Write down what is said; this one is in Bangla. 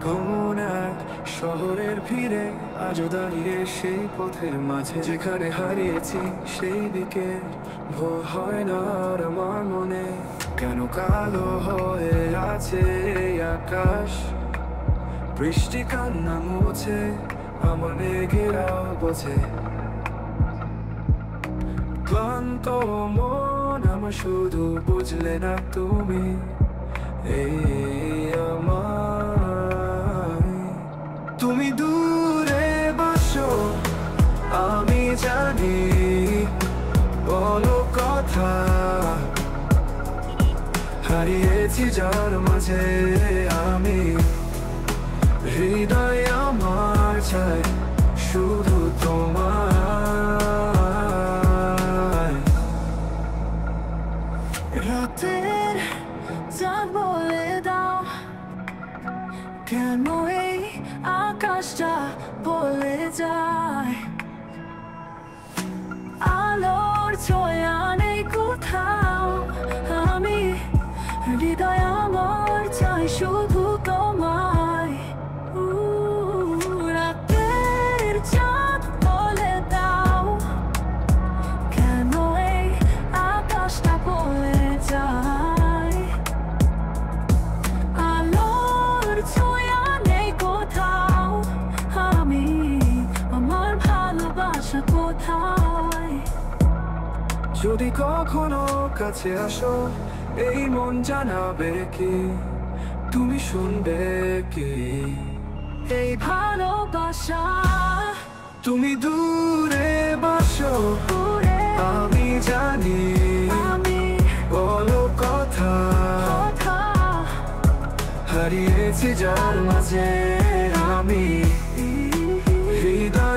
কোন এক শহরের ভিড়ে আজও দাঁড়িয়ে সেই পথের মাঝে, যেখানে হারিয়েছি সেই দিকে ভোর হয় না আর আমার মনে। কেন কালো হয়ে আছে এই আকাশ, বৃষ্টি কান্না মুছে আমার মেঘেরাও বোঝে। ক্লান্ত মন আমার, শুধু বুঝলে না তুমি এই আমার। তুমি দূরে বাসো আমি জানি, বলো কথা হারিয়েছি যার মাঝে আমি। হৃদয় আমার চাই শুধু তোমার। রাতের চাঁদ বলে দাও, কেন এই আকাশটা বলে যায়। আলোর ছোঁয়া নেই কোথাও, আমি হৃদয় আমার চাই শুধু তোমায়। রাতের চাঁদ বলে দাও, কেন এই আকাশটা বলে যায়। আলোর ছোঁয়া নেই কোথাও, আমি আমার ভালোবাসা কোথায়। যদি কখনো কাছে আসো এই মন জানাবে কি, তুমি শুনবে কি এই ভালোবাসা। তুমি দূরে বাসো দূরে আমি জানি, আমি বলো কথা কথা হারিয়েছি যার মাঝে আমি। হৃদয়